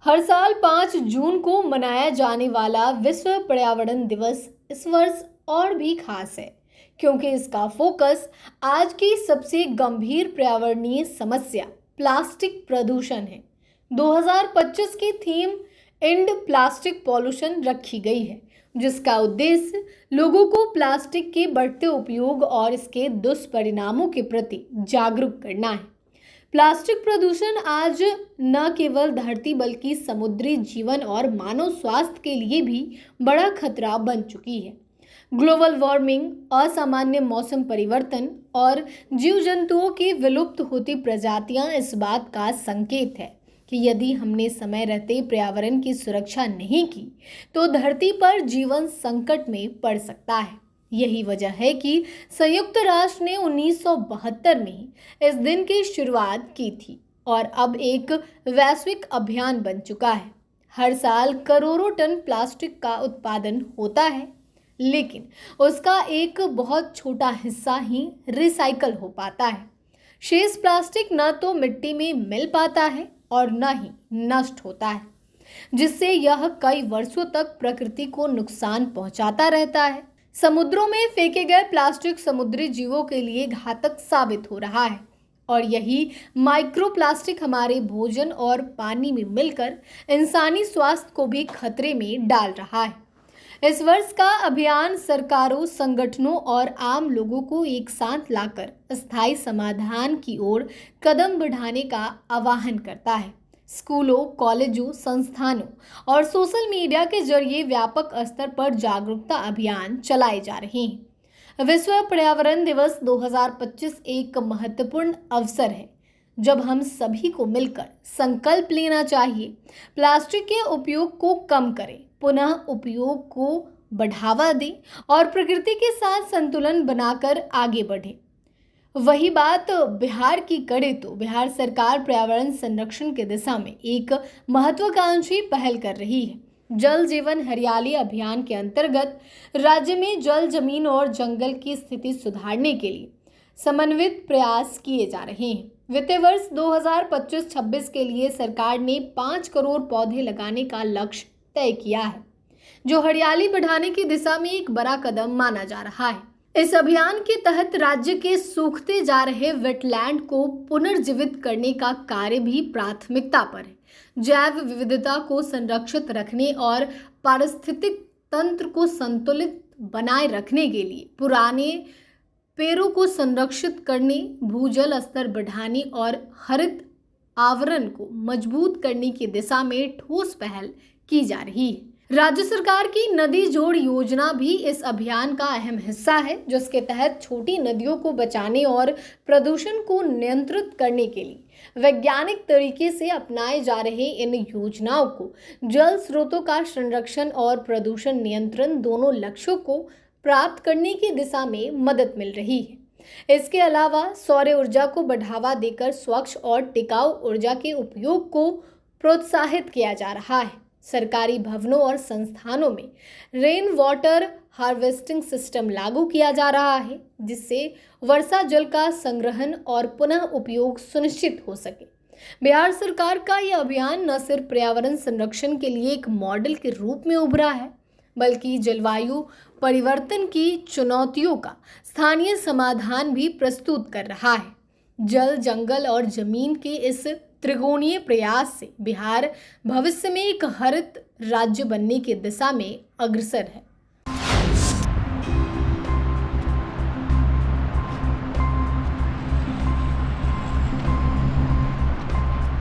हर साल 5 जून को मनाया जाने वाला विश्व पर्यावरण दिवस इस वर्ष और भी खास है क्योंकि इसका फोकस आज की सबसे गंभीर पर्यावरणीय समस्या प्लास्टिक प्रदूषण है। 2025 की थीम एंड प्लास्टिक पॉल्यूशन रखी गई है, जिसका उद्देश्य लोगों को प्लास्टिक के बढ़ते उपयोग और इसके दुष्परिणामों के प्रति जागरूक करना है। प्लास्टिक प्रदूषण आज न केवल धरती बल्कि समुद्री जीवन और मानव स्वास्थ्य के लिए भी बड़ा खतरा बन चुकी है। ग्लोबल वार्मिंग, असामान्य मौसम परिवर्तन और जीव जंतुओं की विलुप्त होती प्रजातियां इस बात का संकेत है कि यदि हमने समय रहते पर्यावरण की सुरक्षा नहीं की तो धरती पर जीवन संकट में पड़ सकता है। यही वजह है कि संयुक्त राष्ट्र ने 1972 में ही इस दिन की शुरुआत की थी और अब एक वैश्विक अभियान बन चुका है। हर साल करोड़ों टन प्लास्टिक का उत्पादन होता है, लेकिन उसका एक बहुत छोटा हिस्सा ही रिसाइकल हो पाता है। शेष प्लास्टिक न तो मिट्टी में मिल पाता है और न ही नष्ट होता है, जिससे यह कई वर्षों तक प्रकृति को नुकसान पहुंचाता रहता है। समुद्रों में फेंके गए प्लास्टिक समुद्री जीवों के लिए घातक साबित हो रहा है और यही माइक्रो प्लास्टिक हमारे भोजन और पानी में मिलकर इंसानी स्वास्थ्य को भी खतरे में डाल रहा है। इस वर्ष का अभियान सरकारों, संगठनों और आम लोगों को एक साथ लाकर स्थायी समाधान की ओर कदम बढ़ाने का आह्वान करता है। स्कूलों, कॉलेजों, संस्थानों और सोशल मीडिया के जरिए व्यापक स्तर पर जागरूकता अभियान चलाए जा रहे हैं। विश्व पर्यावरण दिवस 2025 एक महत्वपूर्ण अवसर है जब हम सभी को मिलकर संकल्प लेना चाहिए प्लास्टिक के उपयोग को कम करें, पुनः उपयोग को बढ़ावा दें और प्रकृति के साथ संतुलन बनाकर आगे बढ़ें। वही बात बिहार की करें तो बिहार सरकार पर्यावरण संरक्षण की दिशा में एक महत्वाकांक्षी पहल कर रही है। जल जीवन हरियाली अभियान के अंतर्गत राज्य में जल, जमीन और जंगल की स्थिति सुधारने के लिए समन्वित प्रयास किए जा रहे हैं। वित्तीय वर्ष 2025-26 के लिए सरकार ने 5 करोड़ पौधे लगाने का लक्ष्य तय किया है, जो हरियाली बढ़ाने की दिशा में एक बड़ा कदम माना जा रहा है। इस अभियान के तहत राज्य के सूखते जा रहे वेटलैंड को पुनर्जीवित करने का कार्य भी प्राथमिकता पर है। जैव विविधता को संरक्षित रखने और पारिस्थितिक तंत्र को संतुलित बनाए रखने के लिए पुराने पेड़ों को संरक्षित करने, भूजल स्तर बढ़ाने और हरित आवरण को मजबूत करने की दिशा में ठोस पहल की जा रही है। राज्य सरकार की नदी जोड़ योजना भी इस अभियान का अहम हिस्सा है, जिसके तहत छोटी नदियों को बचाने और प्रदूषण को नियंत्रित करने के लिए वैज्ञानिक तरीके से अपनाए जा रहे इन योजनाओं को जल स्रोतों का संरक्षण और प्रदूषण नियंत्रण दोनों लक्ष्यों को प्राप्त करने की दिशा में मदद मिल रही है। इसके अलावा सौर ऊर्जा को बढ़ावा देकर स्वच्छ और टिकाऊ ऊर्जा के उपयोग को प्रोत्साहित किया जा रहा है। सरकारी भवनों और संस्थानों में रेन वाटर हार्वेस्टिंग सिस्टम लागू किया जा रहा है, जिससे वर्षा जल का संग्रहण और पुनः उपयोग सुनिश्चित हो सके। बिहार सरकार का यह अभियान न सिर्फ पर्यावरण संरक्षण के लिए एक मॉडल के रूप में उभरा है, बल्कि जलवायु परिवर्तन की चुनौतियों का स्थानीय समाधान भी प्रस्तुत कर रहा है। जल, जंगल और जमीन के इस त्रिकोणीय प्रयास से बिहार भविष्य में एक हरित राज्य बनने की दिशा में अग्रसर है।